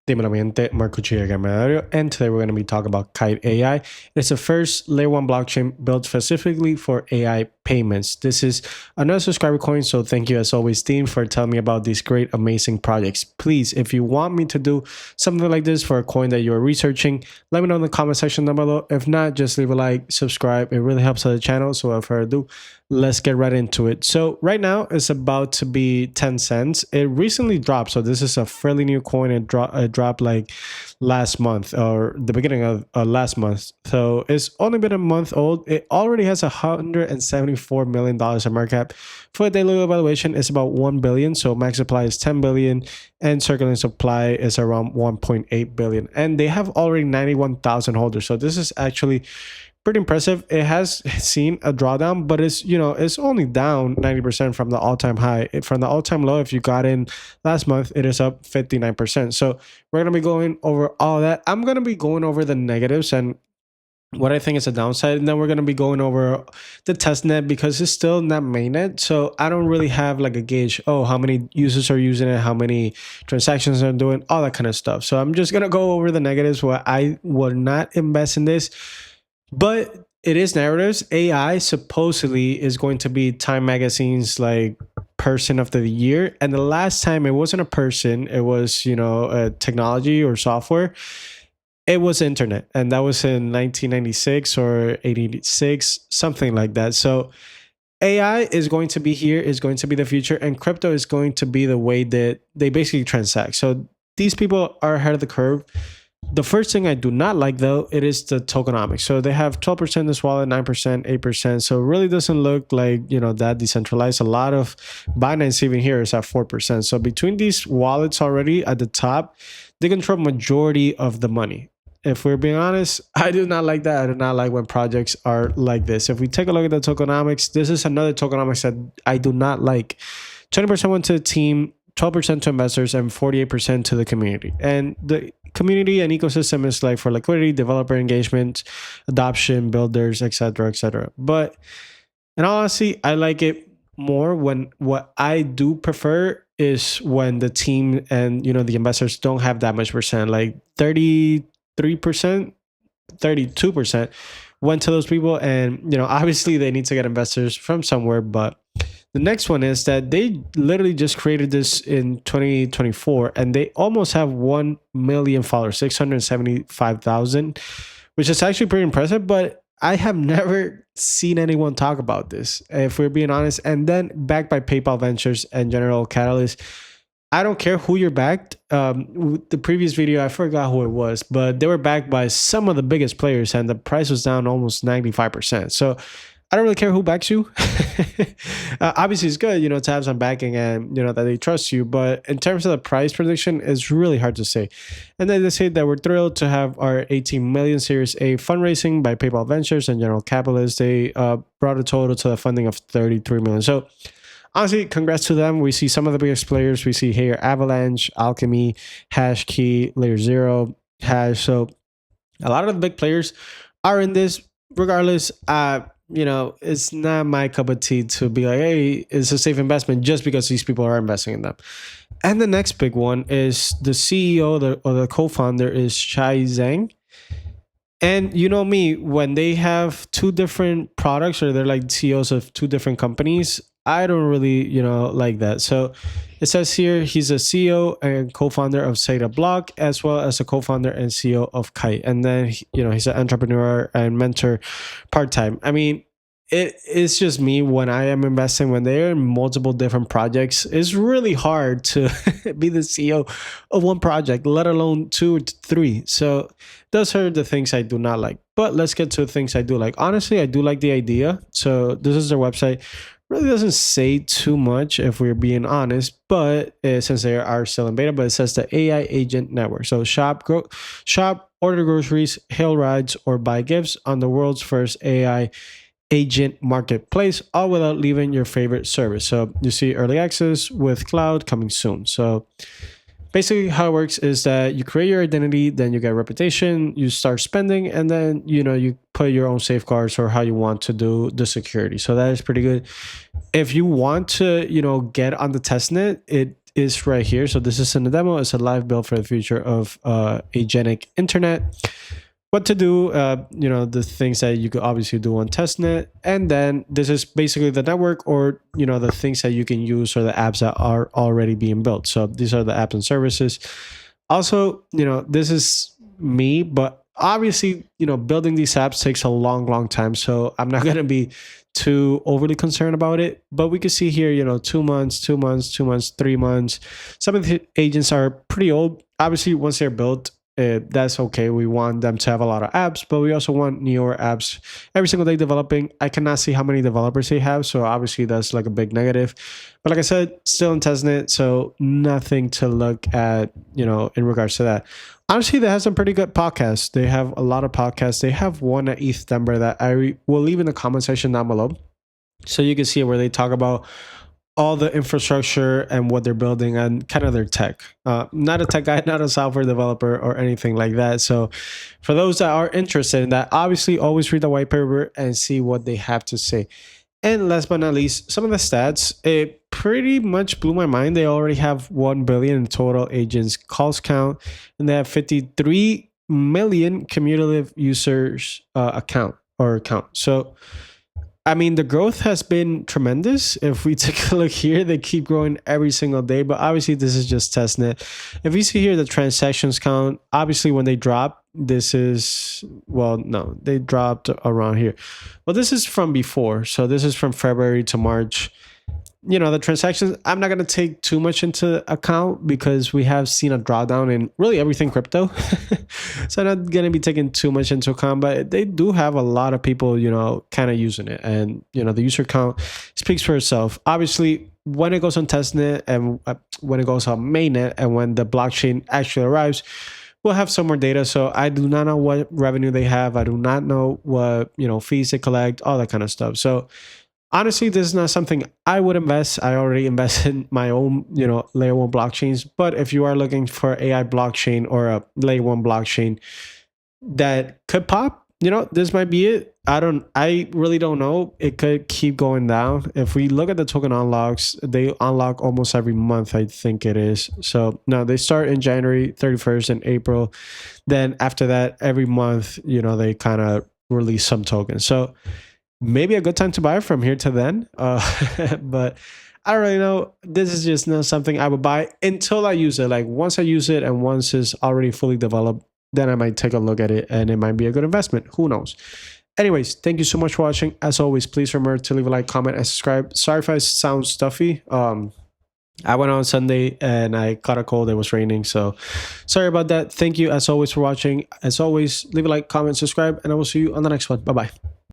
Dímelo, mi gente, Marco Chiagamedario, and today we're going to be talking about Kite AI. It's the first layer 1 blockchain built specifically for AI payments. This is another subscriber coin, so thank you as always, team, for telling me about these great, amazing projects. Please, if you want me to do something like this for a coin that you're researching, let me know in the comment section down below. If not, just leave a like, subscribe. It really helps out the channel, so without further ado, let's get right into it. So right now it's about to be 10 cents. It recently dropped, so this is a fairly new coin. It dropped like last month or the beginning of last month, so it's only been a month old. It already has $174 million in market cap. For a daily evaluation, it's about 1 billion, so max supply is 10 billion and circulating supply is around 1.8 billion, and they have already 91,000 holders, so this is actually pretty impressive. It has seen a drawdown, but it's, you know, it's only down 90% from the all-time high. From the all-time low, if you got in last month, it is up 59%. So we're going to be going over all that. I'm going to be going over the negatives and what I think is a downside, and then we're going to be going over the testnet because it's still not mainnet, so I don't really have like a gauge, oh, how many users are using it, how many transactions are doing, all that kind of stuff. So I'm just going to go over the negatives where I will not invest in this. But it is narratives. AI supposedly is going to be Time Magazine's like person of the year. And the last time it wasn't a person, it was, you know, a technology or software. It was internet. And that was in 1996 or 86, something like that. So AI is going to be here, is going to be the future. And crypto is going to be the way that they basically transact. So these people are ahead of the curve. The first thing I do not like, though, it is the tokenomics. So they have 12% in this wallet, 9%, 8%. So it really doesn't look like, you know, that decentralized. A lot of Binance even here is at 4%. So between these wallets already at the top, they control majority of the money. If we're being honest, I do not like that. I do not like when projects are like this. If we take a look at the tokenomics, this is another tokenomics that I do not like. 20% went to the team, 12% to investors, and 48% to the community. And the community and ecosystem is like for liquidity, developer engagement, adoption, builders, etc., etc. But in all honesty, I like it more when what I do prefer is when the team and, you know, the investors don't have that much percent, like 33%, 32% went to those people. And, you know, obviously they need to get investors from somewhere, but the next one is that they literally just created this in 2024 and they almost have 1 million followers, 675,000, which is actually pretty impressive. But I have never seen anyone talk about this, if we're being honest. And then backed by PayPal Ventures and General Catalyst. I don't care who you're backed. The previous video, I forgot who it was, but they were backed by some of the biggest players and the price was down almost 95%. So I don't really care who backs you. Obviously, it's good, you know, to have some backing and, you know, that they trust you. But in terms of the price prediction, it's really hard to say. And then they say that we're thrilled to have our 18 million Series A fundraising by PayPal Ventures and General Capitalist. They brought a total to the funding of 33 million. So honestly, congrats to them. We see some of the biggest players. We see here Avalanche, Alchemy, Hashkey, Layer Zero, Hash. So a lot of the big players are in this. Regardless, you know, it's not my cup of tea to be like, hey, it's a safe investment just because these people are investing in them. And the next big one is the CEO or the co-founder is Shai Zhang. And you know me, when they have two different products or they're like CEOs of two different companies, I don't really, you know, like that. So it says here he's a CEO and co-founder of Seda Block, as well as a co-founder and CEO of Kite. And then, you know, he's an entrepreneur and mentor part-time. I mean, it's just me when I am investing, when they're in multiple different projects, it's really hard to be the CEO of one project, let alone 2 or 3. So those are the things I do not like. But let's get to the things I do like. Honestly, I do like the idea. So this is their website. Really doesn't say too much if we're being honest, but since they are still in beta, but it says the AI agent network. So shop, order groceries, hail rides, or buy gifts on the world's first AI agent marketplace, all without leaving your favorite service. So you see early access with cloud coming soon. So basically how it works is that you create your identity, then you get reputation, you start spending, and then, you know, you put your own safeguards or how you want to do the security. So that is pretty good. If you want to, you know, get on the testnet, it is right here. So this is in the demo. It's a live build for the future of agentic internet. What to do, the things that you could obviously do on testnet. And then this is basically the network, or, the things that you can use, or the apps that are already being built. So these are the apps and services. Also, this is me, but obviously, building these apps takes a long time. So I'm not going to be too overly concerned about it. But we can see here, 2 months, 2 months, 2 months, 3 months. Some of the agents are pretty old. Obviously, once they're built, that's okay. We want them to have a lot of apps, but we also want newer apps every single day developing. I cannot see how many developers they have, so obviously that's like a big negative. But like I said, still in testnet, so nothing to look at, in regards to that. Honestly, they have some pretty good podcasts. They have a lot of podcasts. They have one at ETH Denver that I will leave in the comment section down below, so you can see where they talk about all the infrastructure and what they're building and kind of their tech. Not a tech guy, not a software developer or anything like that. So for those that are interested in that, obviously always read the white paper and see what they have to say. And last but not least, some of the stats, it pretty much blew my mind. They already have 1 billion in total agents calls count, and they have 53 million cumulative users account. So I mean, the growth has been tremendous. If we take a look here, they keep growing every single day, but obviously this is just testnet. If you see here the transactions count, obviously when they drop, this is, well, no, they dropped around here. Well, this is from before. So this is from February to March. The transactions, I'm not going to take too much into account because we have seen a drawdown in really everything crypto. So I'm not going to be taking too much into account, but they do have a lot of people, kind of using it. And, the user count speaks for itself. Obviously, when it goes on testnet and when it goes on mainnet and when the blockchain actually arrives, we'll have some more data. So I do not know what revenue they have. I do not know what, fees they collect, all that kind of stuff. So honestly, this is not something I would invest. I already invest in my own, layer 1 blockchains. But if you are looking for AI blockchain or a layer 1 blockchain that could pop, this might be it. I really don't know. It could keep going down. If we look at the token unlocks, they unlock almost every month, I think it is. So no, they start in January 31st and April. Then after that, every month, they kind of release some tokens. So maybe a good time to buy from here to then. But I don't really know. This is just not something I would buy until I use it. Like once I use it and once it's already fully developed, then I might take a look at it and it might be a good investment. Who knows? Anyways, thank you so much for watching. As always, please remember to leave a like, comment, and subscribe. Sorry if I sound stuffy. I went on Sunday and I caught a cold. It was raining. So sorry about that. Thank you as always for watching. As always, leave a like, comment, subscribe, and I will see you on the next one. Bye-bye.